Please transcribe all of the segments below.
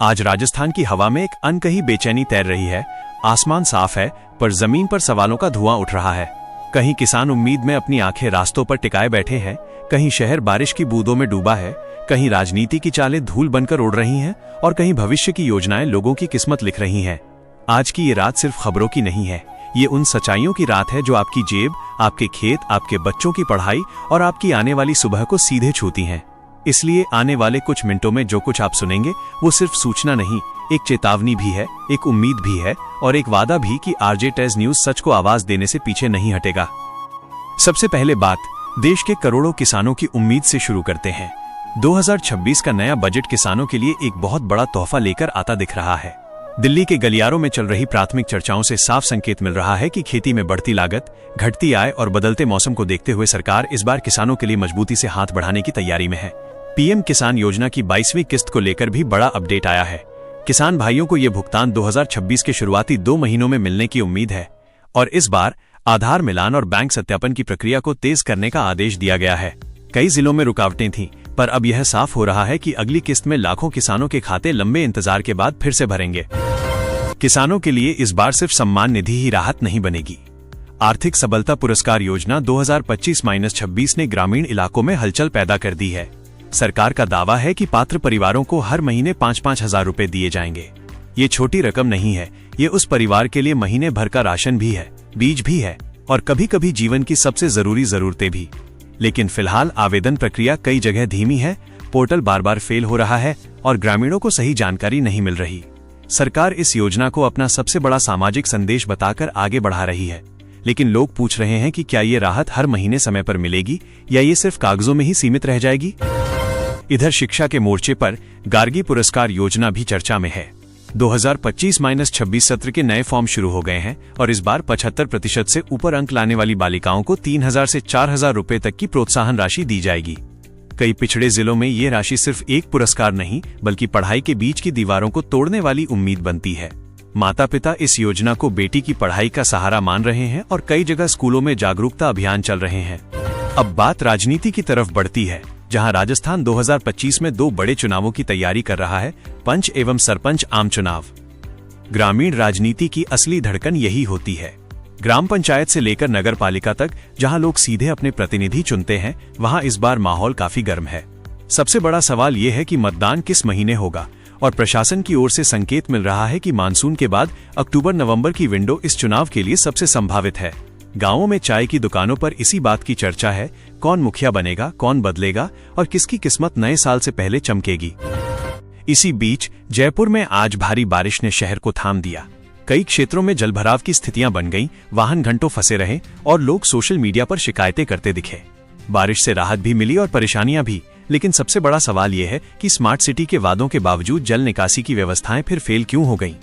आज राजस्थान की हवा में एक अनकही बेचैनी तैर रही है। आसमान साफ है, पर जमीन पर सवालों का धुआं उठ रहा है। कहीं किसान उम्मीद में अपनी आंखें रास्तों पर टिकाए बैठे हैं, कहीं शहर बारिश की बूंदों में डूबा है, कहीं राजनीति की चालें धूल बनकर उड़ रही हैं और कहीं भविष्य की योजनाएं लोगों की किस्मत लिख रही हैं। आज की ये रात सिर्फ खबरों की नहीं है, ये उन सच्चाइयों की रात है जो आपकी जेब, आपके खेत, आपके बच्चों की पढ़ाई और आपकी आने वाली सुबह को सीधे छूती हैं। इसलिए आने वाले कुछ मिनटों में जो कुछ आप सुनेंगे वो सिर्फ सूचना नहीं, एक चेतावनी भी है, एक उम्मीद भी है और एक वादा भी कि आरजे टेज न्यूज सच को आवाज देने से पीछे नहीं हटेगा। सबसे पहले बात देश के करोड़ों किसानों की उम्मीद से शुरू करते हैं। 2026 का नया बजट किसानों के लिए एक बहुत बड़ा तोहफा लेकर आता दिख रहा है। दिल्ली के गलियारों में चल रही प्राथमिक चर्चाओं से साफ संकेत मिल रहा है कि खेती में बढ़ती लागत, घटती आय और बदलते मौसम को देखते हुए सरकार इस बार किसानों के लिए मजबूती से हाथ बढ़ाने की तैयारी में है। पीएम किसान योजना की 22वीं किस्त को लेकर भी बड़ा अपडेट आया है। किसान भाइयों को ये भुगतान 2026 के शुरुआती 2 महीनों में मिलने की उम्मीद है और इस बार आधार मिलान और बैंक सत्यापन की प्रक्रिया को तेज करने का आदेश दिया गया है। कई जिलों में रुकावटें थीं, पर अब यह साफ हो रहा है कि अगली किस्त में लाखों किसानों के खाते लंबे इंतजार के बाद फिर से भरेंगे। किसानों के लिए इस बार सिर्फ सम्मान निधि ही राहत नहीं बनेगी। आर्थिक सबलता पुरस्कार योजना 2025-26 ने ग्रामीण इलाकों में हलचल पैदा कर दी है। सरकार का दावा है कि पात्र परिवारों को हर महीने 5-5 हजार रुपए दिए जाएंगे। ये छोटी रकम नहीं है, ये उस परिवार के लिए महीने भर का राशन भी है, बीज भी है और कभी कभी जीवन की सबसे जरूरी जरूरतें भी। लेकिन फिलहाल आवेदन प्रक्रिया कई जगह धीमी है, पोर्टल बार बार फेल हो रहा है और ग्रामीणों को सही जानकारी नहीं मिल रही। सरकार इस योजना को अपना सबसे बड़ा सामाजिक संदेश बताकर आगे बढ़ा रही है, लेकिन लोग पूछ रहे हैं कि क्या ये राहत हर महीने समय पर मिलेगी या ये सिर्फ कागजों में ही सीमित रह जाएगी। इधर शिक्षा के मोर्चे पर गार्गी पुरस्कार योजना भी चर्चा में है। 2025-26 सत्र के नए फॉर्म शुरू हो गए हैं और इस बार 75% से ऊपर अंक लाने वाली बालिकाओं को 3000 से 4000 रुपए तक की प्रोत्साहन राशि दी जाएगी। कई पिछड़े जिलों में ये राशि सिर्फ एक पुरस्कार नहीं, बल्कि पढ़ाई के बीच की दीवारों को तोड़ने वाली उम्मीद बनती है। माता पिता इस योजना को बेटी की पढ़ाई का सहारा मान रहे हैं और कई जगह स्कूलों में जागरूकता अभियान चल रहे हैं। अब बात राजनीति की तरफ बढ़ती है, जहां राजस्थान 2025 में 2 बड़े चुनावों की तैयारी कर रहा है, पंच एवं सरपंच आम चुनाव। ग्रामीण राजनीति की असली धड़कन यही होती है। ग्राम पंचायत से लेकर नगर पालिका तक जहां लोग सीधे अपने प्रतिनिधि चुनते हैं, वहां इस बार माहौल काफी गर्म है। सबसे बड़ा सवाल यह है कि मतदान किस महीने होगा और प्रशासन की ओर से संकेत मिल रहा है कि मानसून के बाद अक्टूबर-नवंबर की विंडो इस चुनाव के लिए सबसे संभावित है। गांवों में चाय की दुकानों पर इसी बात की चर्चा है, कौन मुखिया बनेगा, कौन बदलेगा और किसकी किस्मत नए साल से पहले चमकेगी। इसी बीच जयपुर में आज भारी बारिश ने शहर को थाम दिया। कई क्षेत्रों में जलभराव की स्थितियां बन गईं, वाहन घंटों फंसे रहे और लोग सोशल मीडिया पर शिकायतें करते दिखे। बारिश से राहत भी मिली और परेशानियां भी, लेकिन सबसे बड़ा सवाल यह है कि स्मार्ट सिटी के वादों के बावजूद जल निकासी की व्यवस्थाएं फिर फेल क्यों हो गईं।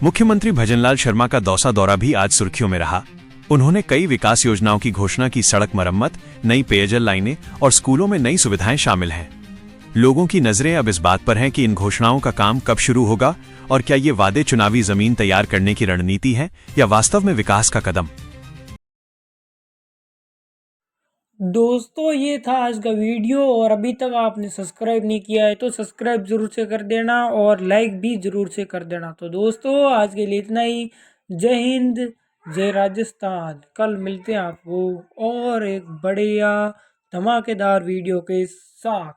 मुख्यमंत्री भजनलाल शर्मा का दौसा दौरा भी आज सुर्खियों में रहा। उन्होंने कई विकास योजनाओं की घोषणा की। सड़क मरम्मत, नई पेयजल लाइनें और स्कूलों में नई सुविधाएं शामिल हैं। लोगों की नजरें अब इस बात पर हैं कि इन घोषणाओं का काम कब शुरू होगा और क्या ये वादे चुनावी जमीन तैयार करने की रणनीति है या वास्तव में विकास का कदम। दोस्तों, ये था आज का वीडियो और अभी तक आपने सब्सक्राइब नहीं किया है तो सब्सक्राइब जरूर से कर देना और लाइक भी जरूर से कर देना। तो दोस्तों, आज के लिए इतना ही। जय हिंद, जय राजस्थान। कल मिलते हैं आपको और एक बढ़िया धमाकेदार वीडियो के साथ।